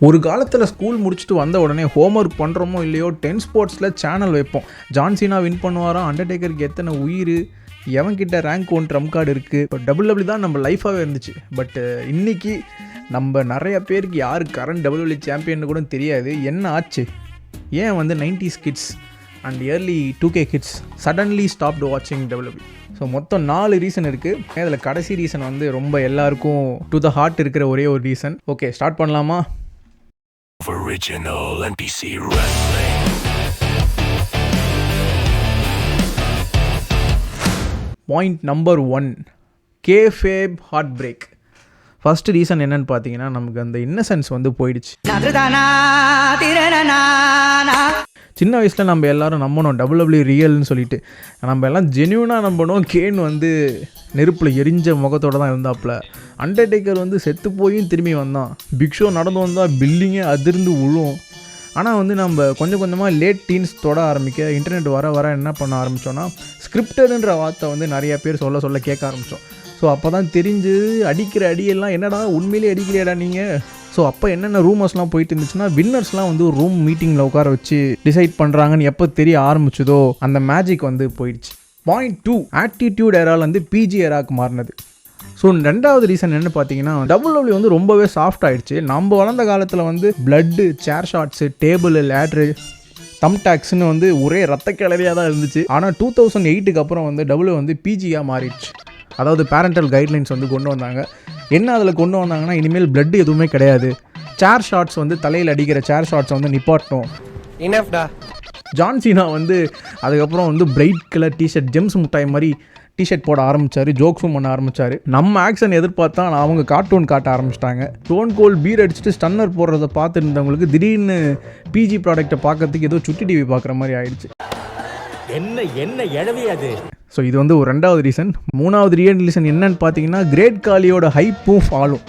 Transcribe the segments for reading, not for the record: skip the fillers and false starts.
ஒரு காலத்தில் ஸ்கூல் முடிச்சுட்டு வந்த உடனே ஹோம் ஒர்க் பண்ணுறோமோ இல்லையோ 10 ஸ்போர்ட்ஸில் சேனல் வைப்போம். ஜான்சினா வின் பண்ணுவாராம், அண்டர்டேக்கருக்கு எத்தனை உயிர், எவன்கிட்ட ரேங்க் 1 ட்ரம் கார்டு இருக்குது. இப்போ WWE தான் நம்ம லைஃபாகவே இருந்துச்சு. பட் இன்னைக்கு நம்ம நிறைய பேருக்கு யார் கரண்ட் WWE சாம்பியன் கூட தெரியாது. என்ன ஆச்சு, ஏன் வந்து 90s kids and early 2K kids suddenly stopped வாட்சிங் WWE? ஸோ மொத்தம் 4 ரீசன் இருக்குது. அதில் கடைசி ரீசன் வந்து ரொம்ப எல்லாருக்கும் டு த ஹார்ட் இருக்கிற ஒரே ஒரு ரீசன். ஓகே, ஸ்டார்ட் பண்ணலாமா? Original NPC Wrestling. Point number 1, kayfabe heartbreak. First reason என்னன்னு பார்த்தீங்கன்னா, நமக்கு அந்த இன்னசென்ஸ் வந்து போயிடுச்சு. சின்ன வயசில் நம்ம எல்லாரும் நம்பணும் WWE ரியல்னு சொல்லிட்டு. நம்ம எல்லாம் ஜென்யூனாக நம்பணும். கேன் வந்து நெருப்பில் எரிஞ்ச முகத்தோடு தான் இருந்தாப்புல. அண்டர்டேக்கர் வந்து செத்து போயும் திரும்பி வந்தான். பிக் ஷோ நடந்து வந்தால் பில்டிங்கே அதிர்ந்து விழும். ஆனால் வந்து நம்ம கொஞ்சம் கொஞ்சமாக லேட் டீன்ஸ் தொட ஆரம்பிக்க, இன்டர்நெட் வர என்ன பண்ண ஆரம்பித்தோன்னா, ஸ்கிரிப்டடுன்ற வார்த்தை வந்து நிறைய பேர் சொல்ல கேட்க ஆரம்பித்தோம். ஸோ அப்போ தான் தெரிஞ்சு அடிக்கிற அடியெல்லாம் என்னடா உண்மையிலே அடிக்கலையாடா நீங்கள். ஸோ அப்போ என்னென்ன ரூமர்ஸ்லாம் போயிட்டு இருந்துச்சுன்னா, வின்னர்ஸ்லாம் வந்து ஒரு ரூம் மீட்டிங்கில் உட்கார வச்சு டிசைட் பண்ணுறாங்கன்னு எப்போ தெரிய ஆரம்பிச்சதோ அந்த மேஜிக் வந்து போயிடுச்சு. பாயிண்ட் 2, ஆட்டிடியூட் ஏராலேருந்து பிஜி ஏராக்கு மாறினது. ஸோ ரெண்டாவது ரீசன் என்ன பார்த்தீங்கன்னா, WWE வந்து ரொம்பவே சாஃப்ட் ஆகிடுச்சு. நம்ம வளர்ந்த காலத்தில் வந்து பிளட்டு, சேர் ஷாட்ஸு, டேபிள், லேட்ரு, தம் டாக்ஸ்னு வந்து ஒரே ரத்த கிளறியாக தான் இருந்துச்சு. ஆனால் 2008க்கு அப்புறம் வந்து WWE வந்து பிஜியாக மாறிடுச்சு. அதாவது பேரண்டல் கைட்லைன்ஸ் வந்து கொண்டு வந்தாங்க. என்ன அதில் கொண்டு வந்தாங்கன்னா, இனிமேல் பிளட் எதுவுமே கிடையாது. சேர் ஷாட்ஸ் வந்து தலையில் அடிக்கிற சேர் ஷாட்ஸை வந்து நிப்பாட்டணும். இனஃப்டா. ஜான்சினா வந்து அதுக்கப்புறம் வந்து பிரைட் கலர் டிஷர்ட், ஜெம்ஸ் முட்டாய் மாதிரி டிஷர்ட் போட ஆரம்பித்தார், ஜோக்ஸும் பண்ண ஆரம்பித்தார். நம்ம ஆக்ஷன் எதிர்பார்த்தா அவங்க கார்ட்டூன் காட்ட ஆரம்பிச்சிட்டாங்க. ஸ்டோன் கோல்ட் பீர் அடிச்சுட்டு ஸ்டன்னர் போடுறத பார்த்துட்டு இருந்தவங்களுக்கு திடீர்னு பிஜி ப்ராடக்ட்டை பார்க்கறதுக்கு ஏதோ சுட்டி டிவி பார்க்குற மாதிரி ஆயிடுச்சு. என்ன எழவி அது. ஸோ இது வந்து ஒரு ரெண்டாவது ரீசன். மூணாவது ரீசன் என்னன்னு பார்த்தீங்கன்னா, கிரேட் காலியோட ஹைப்பும் ஃபாலும்.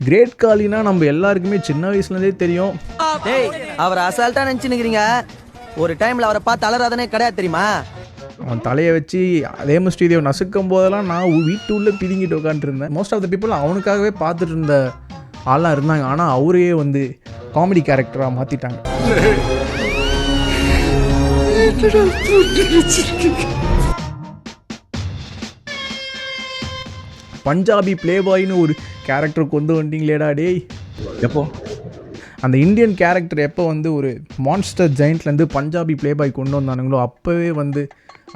கிரேட் காலினா நம்ம எல்லாருக்குமே சின்ன வயசுலேருந்தே தெரியும். அவர் அசால்ட்டாக நினச்சினுக்கிறீங்க. ஒரு டைமில் அவரை பார்த்து அலறாதனே கிடையாது தெரியுமா? அவன் தலையை வச்சு அதே ஸ்ரீதேவ் நசுக்கும் போதெல்லாம் நான் வீட்டு உள்ளே பிதுங்கிட்டு உட்காந்துருந்தேன். மோஸ்ட் ஆஃப் த பீப்புள் அவனுக்காகவே பார்த்துட்டு இருந்த ஆளாக இருந்தாங்க. ஆனால் அவரையே வந்து காமெடி கேரக்டராக மாற்றிட்டாங்க. பஞ்சாபி பிளே பாய்னு ஒரு கேரக்டர் கொண்டு வந்துட்டீங்களேடா டேய். எப்போ அந்த இந்தியன் கேரக்டர் எப்போ வந்து ஒரு மான்ஸ்டர் ஜெயிண்ட்லேருந்து பஞ்சாபி பிளே பாய் கொண்டு வந்தானுங்களோ, அப்போவே வந்து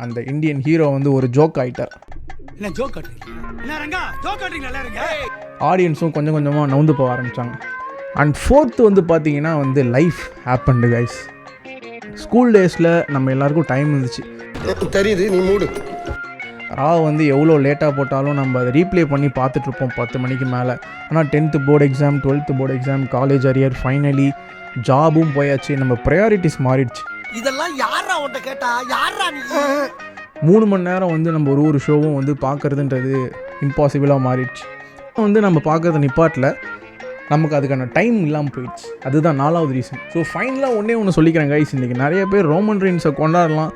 அந்த இந்தியன் ஹீரோ வந்து ஒரு ஜோக் ஆகிட்டார். ஆடியன்ஸும் கொஞ்சம் கொஞ்சமாக நவுந்து போக ஆரம்பித்தாங்க. அண்ட் ஃபோர்த்து வந்து பார்த்தீங்கன்னா வந்து லைஃப் ஹேப்பன்டு கைஸ். ஸ்கூல் டேஸில் நம்ம எல்லாருக்கும் டைம் இருந்துச்சு. தெரியுது, நீ மூடு. வந்து எவ்வளோ லேட்டாக போட்டாலும் நம்ம அதை ரீப்ளே பண்ணி பார்த்துட்ருப்போம் 10 மணிக்கு மேலே. ஆனால் 10th board exam, 12th board exam, college arrear, finally ஜாபும் போயாச்சு. நம்ம ப்ரையாரிட்டிஸ் மாறிடுச்சு. இதெல்லாம் யாரா உன்கிட்ட கேட்டா, யாரா நீ? 3 மணி நேரம் வந்து நம்ம ஒரு ஷோவும் வந்து பார்க்குறதுன்றது இம்பாசிபிளாக மாறிடுச்சு. வந்து நம்ம பார்க்குறத நிப்பாட்டில் நமக்கு அதுக்கான டைம் இல்லாமல் போயிடுச்சு. அதுதான் 4வது ரீசன். ஸோ ஃபைனலாக ஒன்று சொல்லிக்கிறேன் கைஸ், இன்றைக்கி நிறைய பேர் ரோமன் ரெயின்ஸை கொண்டாடலாம்.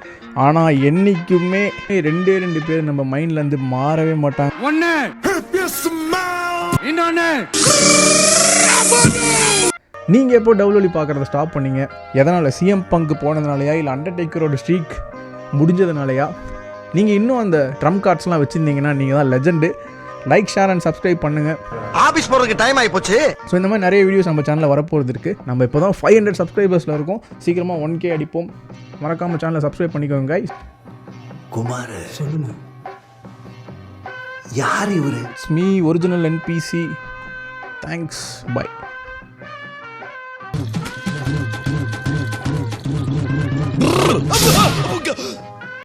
ஆனால் என்றைக்குமே 2 பேர் நம்ம மைண்ட்லேருந்து மாறவே மாட்டாங்க. நீங்கள் எப்போ WWE பார்க்குறத ஸ்டாப் பண்ணீங்க? எதனால்? சிஎம் பங்க் போனதுனாலையா, இல்லை அண்டர்டேக்கரோட ஸ்ட்ரீக் முடிஞ்சதுனாலையா? நீங்கள் இன்னும் அந்த ட்ரம் கார்ட்ஸ்லாம் வச்சுருந்தீங்கன்னா நீங்கள் தான் legend. Like, share and subscribe பண்ணுங்கள். ஆபீஸ் போறதுக்கு டைம் ஆகி போச்சு. ஸோ இந்த மாதிரி நிறைய வீடியோஸ் நம்ம சேனலில் வரப்போகிறது இருக்குது. நம்ம இப்போ தான் 500 சப்ஸ்கிரைபர்ஸில் இருக்கோம். சீக்கிரமாக 1K அடிப்போம். மறக்காமல் சேனலை சப்ஸ்கிரைப் பண்ணிக்கோங்க கைஸ். குமார் சொல்லுங்க, யார் இவரு? It's me, original NPC. Thanks, by.